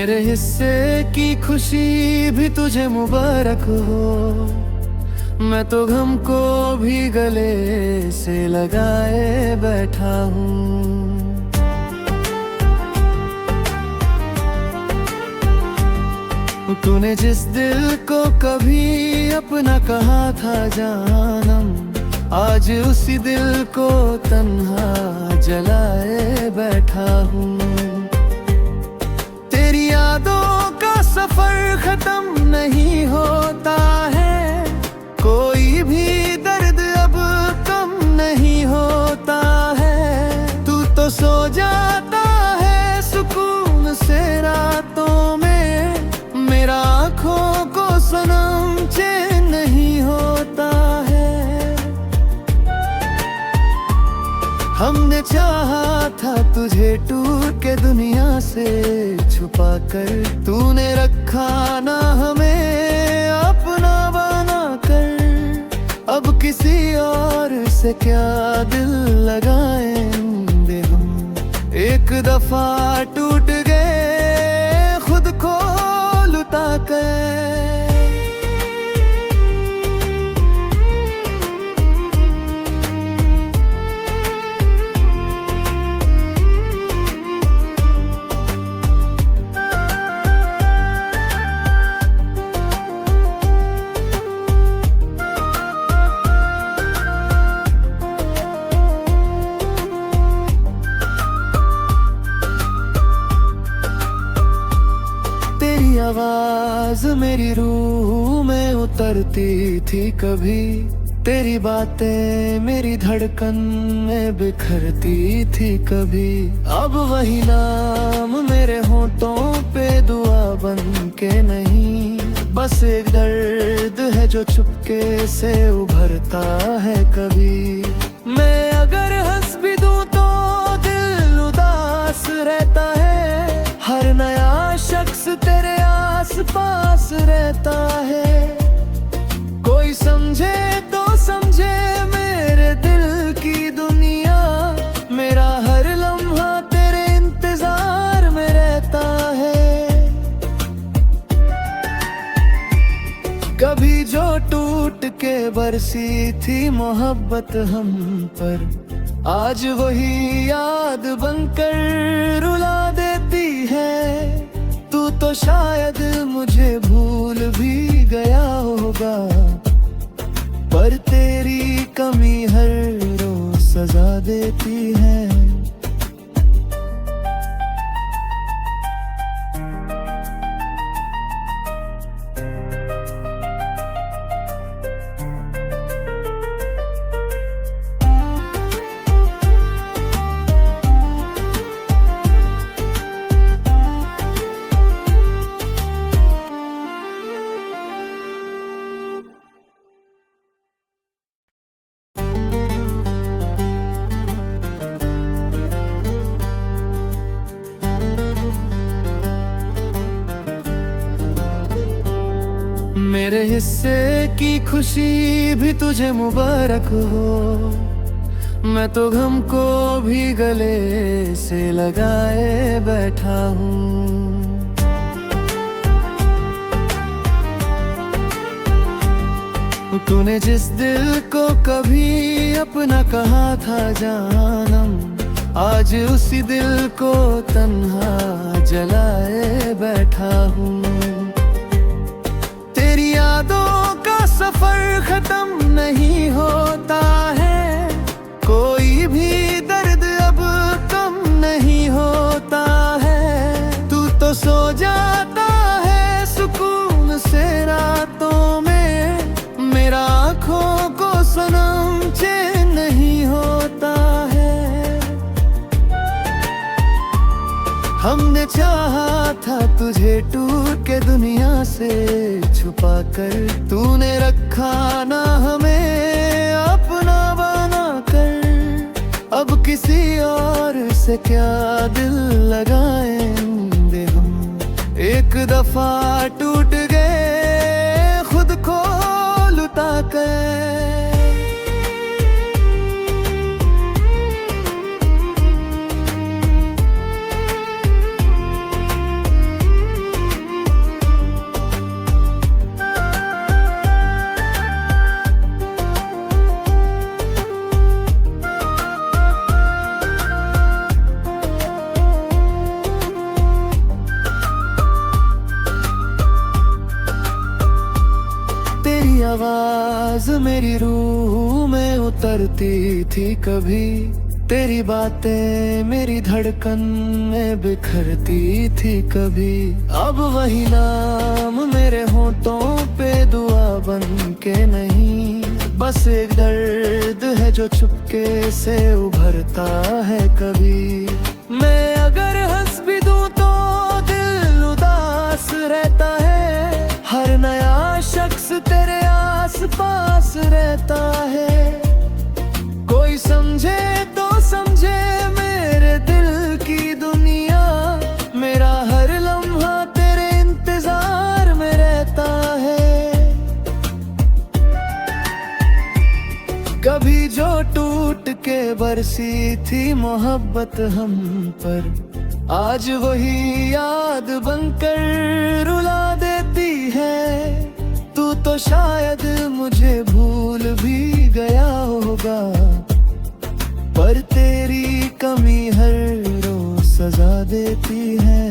मेरे हिस्से की खुशी भी तुझे मुबारक हो। मैं तो गम को भी गले से लगाए बैठा हूँ। तूने जिस दिल को कभी अपना कहा था जानम, आज उसी दिल को तन्हा जलाए बैठा हूँ। तेरी यादों का सफर खत्म नहीं होता है, कोई भी दर्द अब कम नहीं होता है। तू तो सो जाता है सुकून से रातों में, मेरा आँखों को सनम चैन नहीं होता है। हमने चाहा था तुझे टूट के दुनिया से छुपा कर, तूने रखा ना हमें अपना बना कर। अब किसी और से क्या दिल लगाएंगे हम, एक दफा टूट गए खुद को लुटा कर। तेरी आवाज मेरी रूह में उतरती थी कभी, तेरी बातें मेरी धड़कन में बिखरती थी कभी। अब वही नाम मेरे होंठों पे दुआ बन के नहीं, बस एक दर्द है जो चुपके से उभरता है कभी। मैं अगर हंस भी दूं तो दिल उदास रहता है, हर नया शख्स तेरे आस पास रहता है। कोई समझे तो समझे मेरे दिल की दुनिया, मेरा हर लम्हा तेरे इंतजार में रहता है। कभी जो टूट के बरसी थी मोहब्बत हम पर, आज वही याद बनकर रुला देती है। तू तो शायद मुझे भूल भी गया होगा, पर तेरी कमी हर रोज सजा देती है। मेरे हिस्से की खुशी भी तुझे मुबारक हो। मैं तो गम को भी गले से लगाए बैठा हूँ। तूने जिस दिल को कभी अपना कहा था जानम, आज उसी दिल को तन्हा जलाए बैठा हूँ। तेरी यादों का सफर खत्म नहीं होता है, कोई भी दर्द अब कम नहीं होता है। तू तो सो जाता है सुकून से रातों में, मेरा आँखों को सनम चैन नहीं होता है। हमने चाहा था तुझे टूट के दुनिया से छुपा कर, तूने रखा ना हमें अपना बना कर। अब किसी और से क्या दिल लगाएंगे हम, एक दफा टूट गए खुद को लुटा कर। आवाज मेरी रूह में उतरती थी कभी, तेरी बातें मेरी धड़कन में बिखरती थी कभी। अब वही नाम मेरे होंठों पे दुआ बन के नहीं, बस एक दर्द है जो चुपके से उभरता है कभी। मैं अगर हंस भी दूं तो दिल उदास रहता है, हर नया शख्स तेरे आस पास रहता है। कोई समझे तो समझे मेरे दिल की दुनिया, मेरा हर लम्हा तेरे इंतजार में रहता है। कभी जो टूट के बरसी थी मोहब्बत हम पर, आज वही याद बनकर रुला देती है। तू तो शायद मुझे भूल भी गया होगा, पर तेरी कमी हर रोज सजा देती है।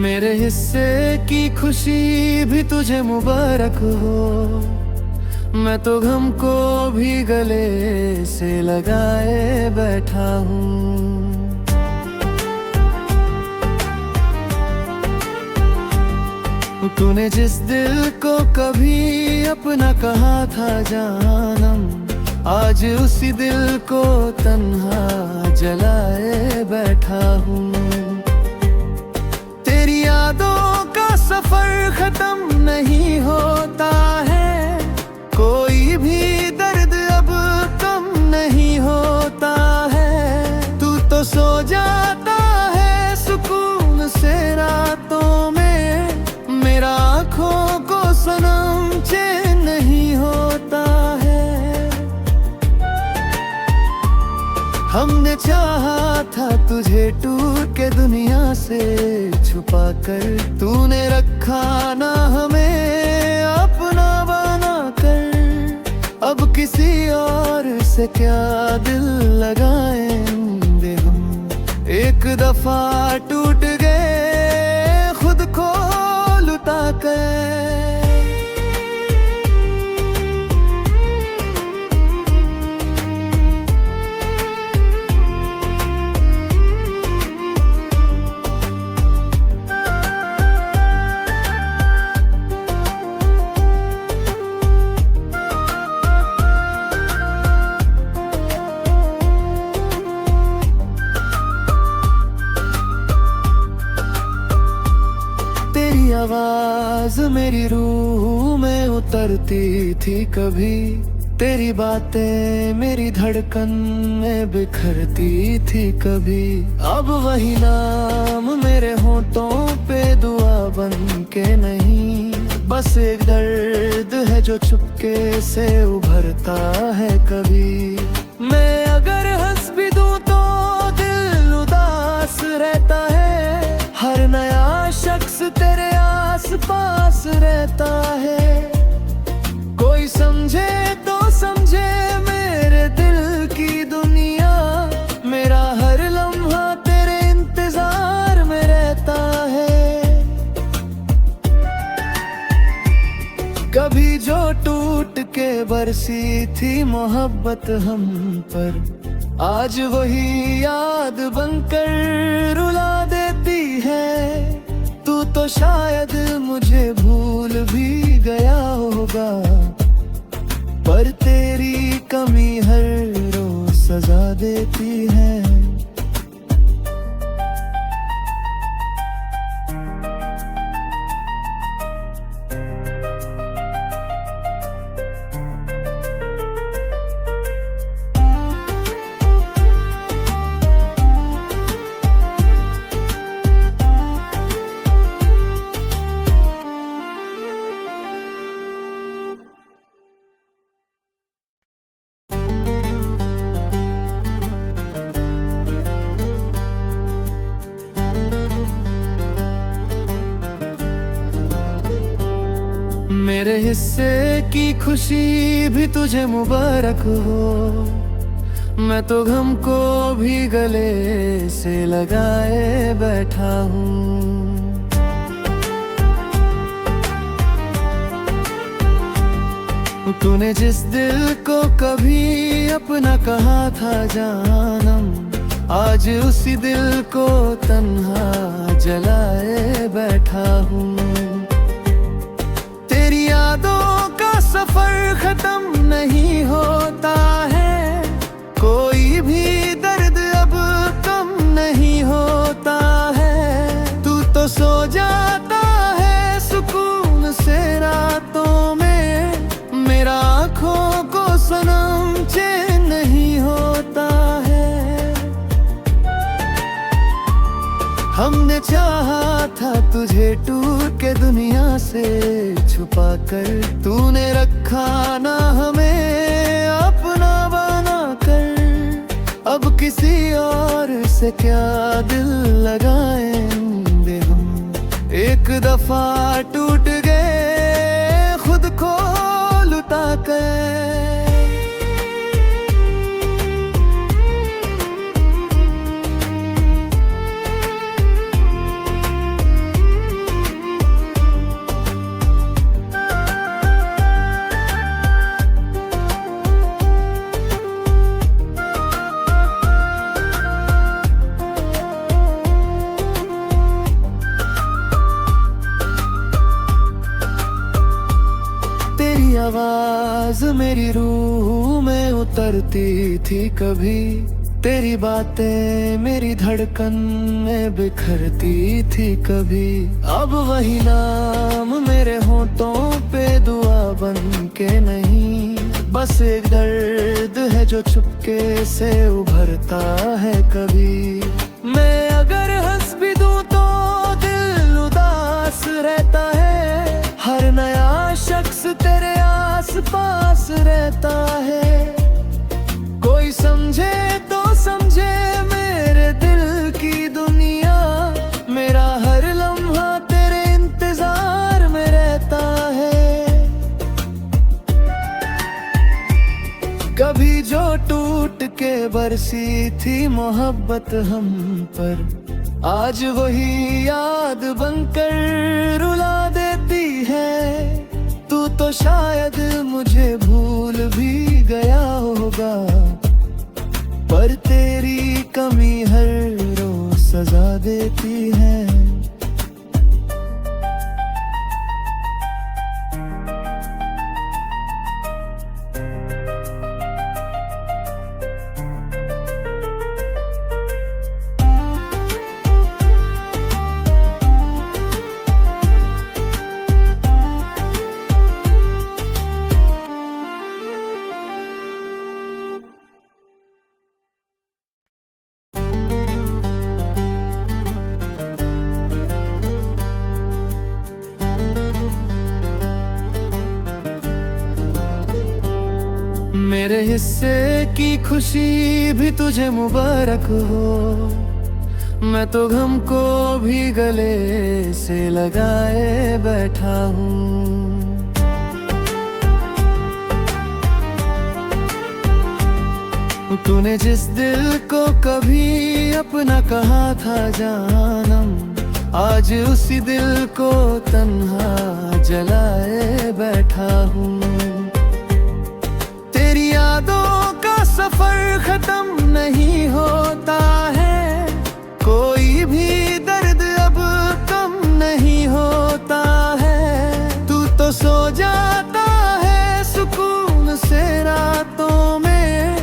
मेरे हिस्से की खुशी भी तुझे मुबारक हो, मैं तो गम को भी गले से लगाए बैठा हूँ। तूने जिस दिल को कभी अपना कहा था जानम, आज उसी दिल को तन्हा जलाए बैठा हूँ। तेरी यादों का सफर खत्म नहीं होता है, कोई भी दर्द अब कम नहीं होता है। तू तो सो जाता है सुकून से रातों में, मेरा आँखों को सनम चैन नहीं होता है। हमने चाहा था तुझे टूट के दुनिया से छुपा कर, तूने रखा ना हमें अपना बना कर। अब किसी और से क्या दिल लगाएंगे हम, एक दफा टूट गए खुद को लुटा कर। आवाज मेरी रूह में उतरती थी कभी, तेरी बातें मेरी धड़कन में बिखरती थी कभी। अब वही नाम मेरे होंठों पे दुआ बन के नहीं, बस एक दर्द है जो चुपके से उभरता है कभी। मैं अगर हंस भी दूं तो दिल उदास रहता है, हर नया शख्स तेरे आस पास रहता है। कोई समझे तो समझे मेरे दिल की दुनिया, मेरा हर लम्हा तेरे इंतजार में रहता है। कभी जो टूट के बरसी थी मोहब्बत हम पर, आज वही याद बनकर रुला देती है। तू तो शायद मुझे भूल भी गया होगा, पर तेरी कमी हर रोज सजा देती है। मेरे हिस्से की खुशी भी तुझे मुबारक हो। मैं तो गम को भी गले से लगाए बैठा हूँ। तूने जिस दिल को कभी अपना कहा था जानम, आज उसी दिल को तन्हा जलाए बैठा हूँ। तेरी यादों का सफर खत्म नहीं होता है, कोई भी दर्द अब कम नहीं होता है। तू तो सो जाता है सुकून से रातों में, मेरा आँखों को सनम चैन नहीं होता है। हमने चाहा था तुझे टूट के दुनिया से छुपा कर, तूने रखा ना हमें अपना बना कर। अब किसी और से क्या दिल लगाएंगे हम, एक दफा टूट गए खुद को लुटा कर। तेरी आवाज मेरी रूह में उतरती थी कभी, तेरी बातें मेरी धड़कन में बिखरती थी कभी। अब वही नाम मेरे होठों पे दुआ बन के नहीं, बस एक दर्द है जो चुपके से उभरता है कभी। मैं अगर हंस भी दूं तो दिल उदास रहता है, हर नया शख्स तेरे आस पास रहता है। कोई समझे तो समझे मेरे दिल की दुनिया, मेरा हर लम्हा तेरे इंतजार में रहता है। कभी जो टूट के बरसी थी मोहब्बत हम पर, आज वही याद बनकर रुला देती है। तू तो शायद मुझे भूल भी गया होगा, पर तेरी कमी हर रोज सजा देती है। मेरे हिस्से की खुशी भी तुझे मुबारक हो। मैं तो गम को भी गले से लगाए बैठा हूँ। तूने जिस दिल को कभी अपना कहा था जानम, आज उसी दिल को तन्हा जलाए बैठा हूँ। तेरी यादों का सफर खत्म नहीं होता है, कोई भी दर्द अब कम नहीं होता है। तू तो सो जाता है सुकून से रातों में,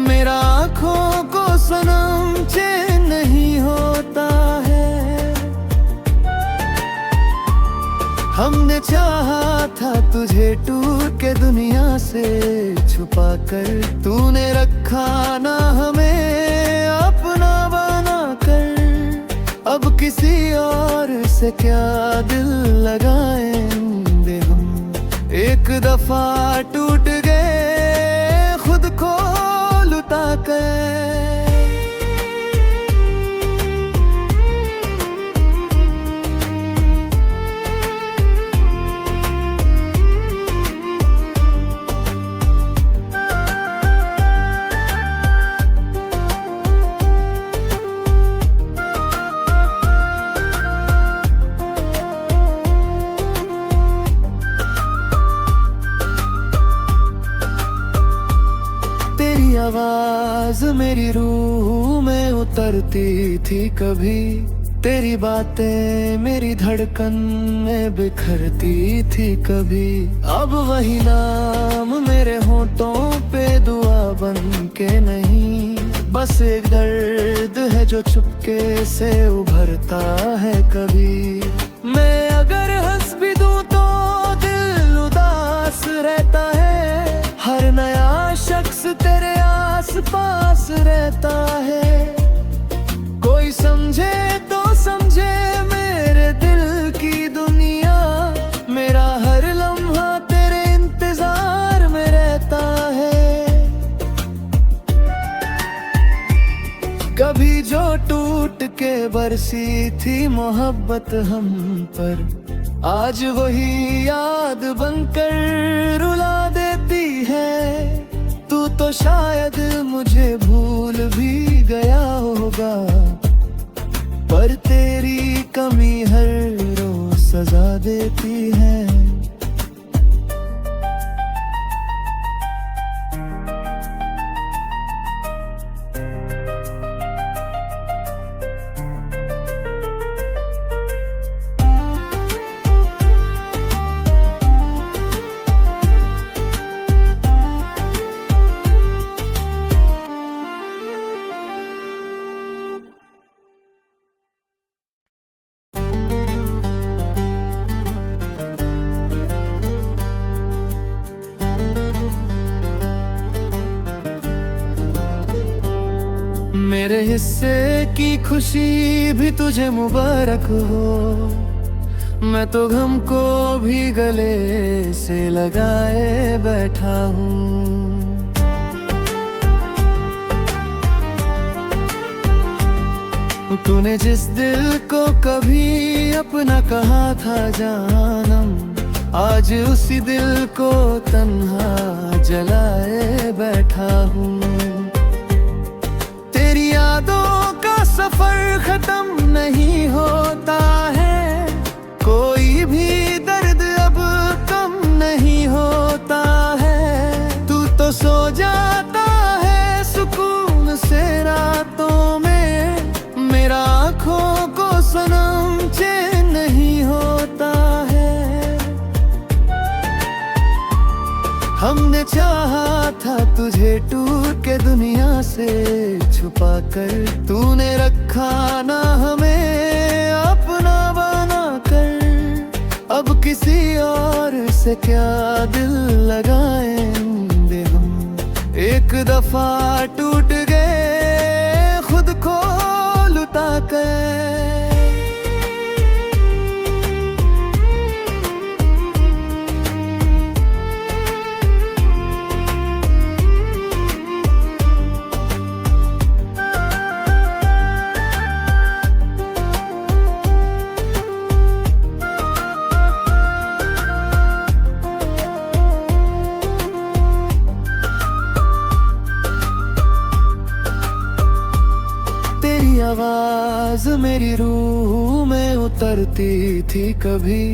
मेरा आँखों को सनम चैन नहीं होता है। हमने चाहा था तुझे टूट के दुनिया से छुपा कर, तूने रखा ना हमें अपना बना कर। अब किसी और से क्या दिल लगाएंगे हम, एक दफा टूट गए खुद को लुटा कर। उतरती थी कभी, तेरी बातें मेरी धड़कन में बिखरती थी कभी। अब वही नाम मेरे होंठों पे दुआ बन के नहीं, बस एक दर्द है जो चुपके से उभरता है कभी। मैं अगर हंस भी दूं तो दिल उदास रहता है, हर नया शख्स तेरे आस पास रहता है। कोई समझे तो समझे मेरे दिल की दुनिया, मेरा हर लम्हा तेरे इंतजार में रहता है। कभी जो टूट के बरसी थी मोहब्बत हम पर, आज वही याद बनकर रुला देती है। तू तो शायद मुझे भूल भी गया होगा, पर तेरी कमी हर रोज सजा देती है। मेरे हिस्से की खुशी भी तुझे मुबारक हो, मैं तो गम को भी गले से लगाए बैठा हूँ। तूने जिस दिल को कभी अपना कहा था जानम, आज उसी दिल को तन्हा जलाए बैठा हूँ। तेरी यादों का सफर खत्म नहीं होता है, कोई भी दर्द अब कम नहीं होता है। तू तो सो जाता है सुकून से रातों में, मेरा आँखों को सनम चैन नहीं होता है। हमने चाहा था तुझे टूट के दुनिया से छुपा कर, तूने रखा ना हमें अपना बना कर। अब किसी और से क्या दिल लगाएंगे हम, एक दफा टूट गए खुद को लुटा कर। तेरी आवाज मेरी रूह में उतरती थी कभी,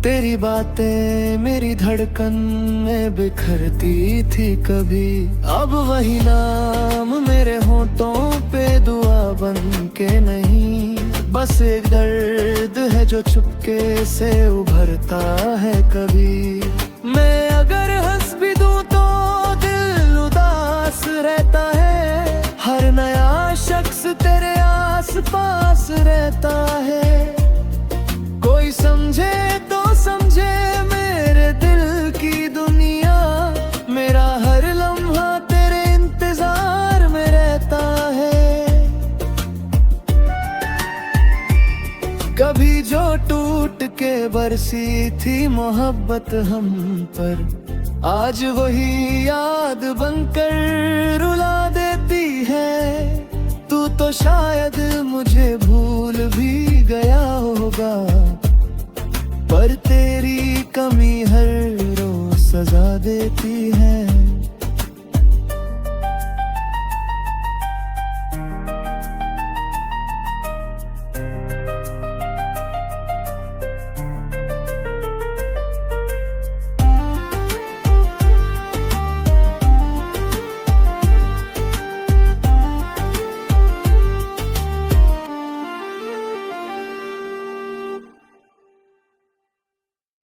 तेरी बातें मेरी धड़कन में बिखरती थी कभी। अब वही नाम मेरे होंठों पे दुआ बन के नहीं, बस एक दर्द है जो चुपके से उभरता है कभी। मैं अगर हंस भी दूं तो दिल उदास रहता है, हर नया शख्स तेरे आस पास रहता है। कोई समझे तो समझे मेरे दिल की दुनिया, मेरा हर लम्हा तेरे इंतजार में रहता है। कभी जो टूट के बरसी थी मोहब्बत हम पर, आज वही याद बनकर रुला देती है। तू तो शायद मुझे भूल भी गया होगा, पर तेरी कमी हर रोज सजा देती है।